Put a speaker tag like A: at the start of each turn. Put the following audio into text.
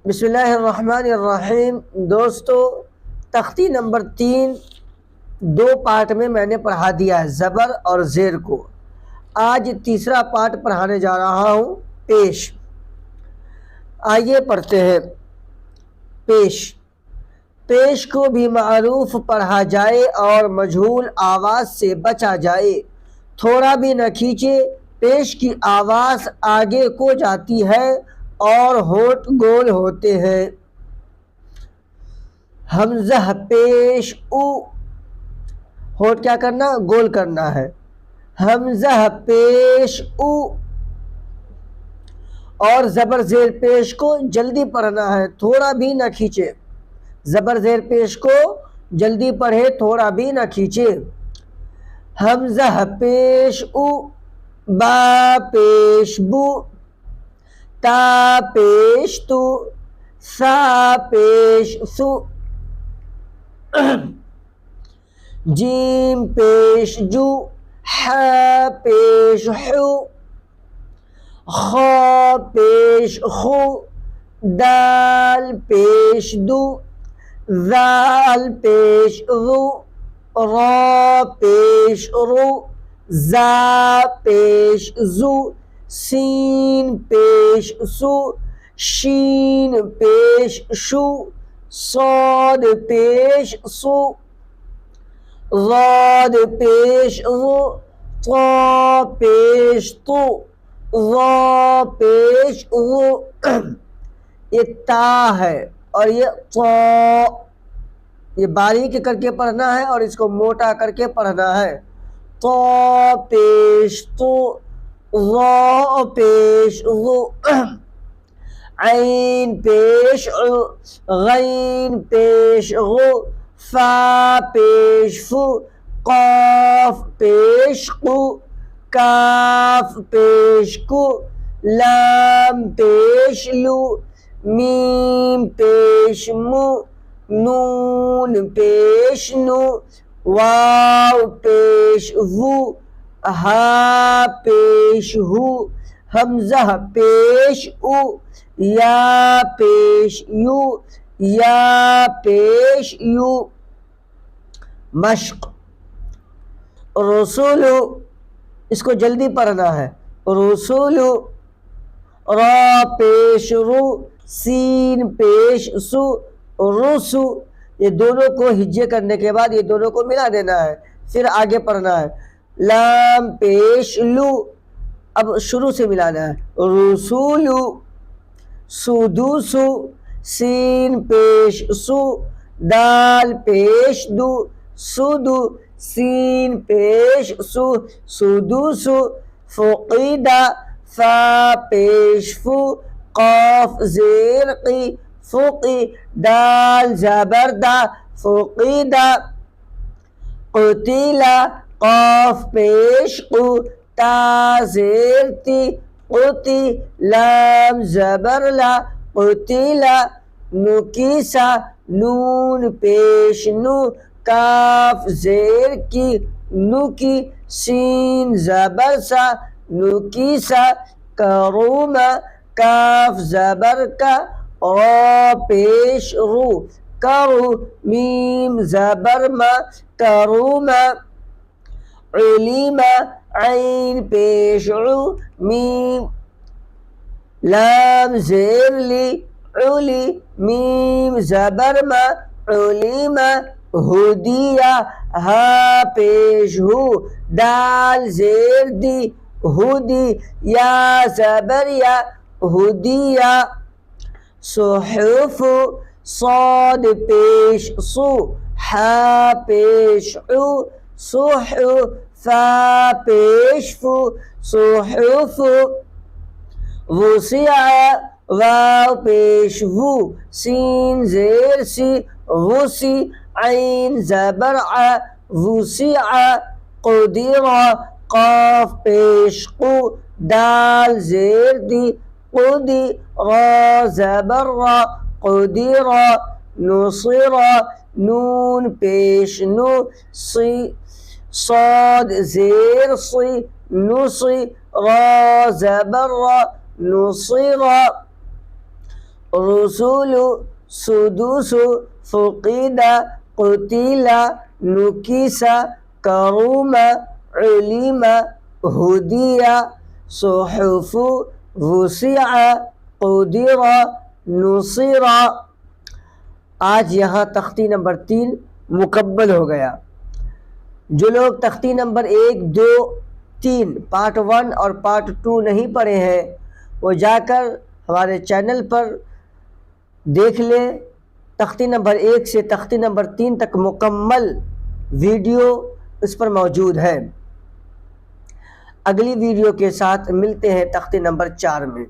A: بسم اللہ الرحمن الرحیم۔ دوستو، تختی نمبر 3 دو پارٹ میں نے پڑھا دیا ہے، زبر اور زیر کو۔ آج تیسرا پارٹ پڑھانے جا رہا ہوں، پیش۔ آئیے پڑھتے ہیں۔ پیش پیش کو بھی معروف پڑھا جائے اور مجہول آواز سے بچا جائے، تھوڑا بھی نہ کھینچے۔ پیش کی آواز آگے کو جاتی ہے اور ہونٹ گول ہوتے ہیں۔ حمزہ پیش او، ہونٹ کیا کرنا؟ گول کرنا ہے۔ حمزہ پیش او، اور زبر زیر پیش کو جلدی پڑھنا ہے، تھوڑا بھی نہ کھینچے۔ زبر زیر پیش کو جلدی پڑھے، تھوڑا بھی نہ کھینچے۔ حمزہ پیش او، با پیش بو، تا پیش تو، سا پیش سو، جیم پیش جو، ح پیش حو، خا پیش خو، دال پیش دو، ذال پیش ذو، را پیش رو، زا پیش زو، سین پیش سو، شین پیش شو، صاد پیش سو، ضاد پیش ضو، طا پیش تو، ظا پیش ظو۔ یہ تا ہے اور یہ طا، یہ باریک کر کے پڑھنا ہے اور اس کو موٹا کر کے پڑھنا ہے۔ طا پیش تو، ظا پیش ظو، عین پیش عو، غین پیش غو، فا پیش فو، قاف پیش قو، کاف پیش کو، لام پیش لو، میم پیش مو، نون پیش نو، واو پیش وو، ہا پیش ہو، حمزہ پیش او، یا پیش یو، یا پیش یو۔ مشق رسولو، اس کو جلدی پڑھنا ہے۔ رسولو، را پیش رو، سین پیش سو، رسو۔ یہ دونوں کو ہجے کرنے کے بعد یہ دونوں کو ملا دینا ہے، پھر آگے پڑھنا ہے۔ لام پیش لو، اب شروع سے ملانا ہے۔ رسولو، سدوسو، سین پیش سو، دال پیش دو، سدو، سین پیش سو، سدوسو۔ فقیدہ، فا پیش فو، قاف زیر قی، فقی، دال زبر دا، فقیدہ۔ قتیلہ، قاف پیش قو، تا زیر تی، قتی، لام زبر لا، قتیلہ۔ نکیسہ، نون پیش نو، کاف زیر کی، نکی، سین زبر سا، نکیسہ۔ کرومہ، کاف زبر کا، را پیش رو، کرو، میم زبر ما، کرومہ۔ علیمہ، عین پیش عو، میم، لام زیر لی، علی، میم زبر ما، علیمہ۔ ہدیہ، ہا پیش ہو، دال زیر دی، ہدی، یا زبر یا، ہدیہ۔ صحف، صاد پیش صو، حا پیش عو، صح، فا پیش فو، صحف۔ وسع، واو پیش وو، سین زیر سی، وسی، عین زبر ع، وسع۔ قدر، قاف پیش قو، دال زیر دی، قدی، را زبر را، قدر۔ نصر، نون پیش نو، سی، صاد زیر سی، نصی، را زبر را، نصر۔ رسول سدوس فقید قتیل نکیس کروم علم ہدی صحف وسع قدر نصر۔ آج یہاں تختی نمبر 3 مکمل ہو گیا۔ جو لوگ تختی نمبر 1، 2، 3 پارٹ 1 اور پارٹ 2 نہیں پڑھے ہیں وہ جا کر ہمارے چینل پر دیکھ لیں۔ تختی نمبر 1 سے تختی نمبر 3 تک مکمل ویڈیو اس پر موجود ہے۔ اگلی ویڈیو کے ساتھ ملتے ہیں تختی نمبر 4 میں۔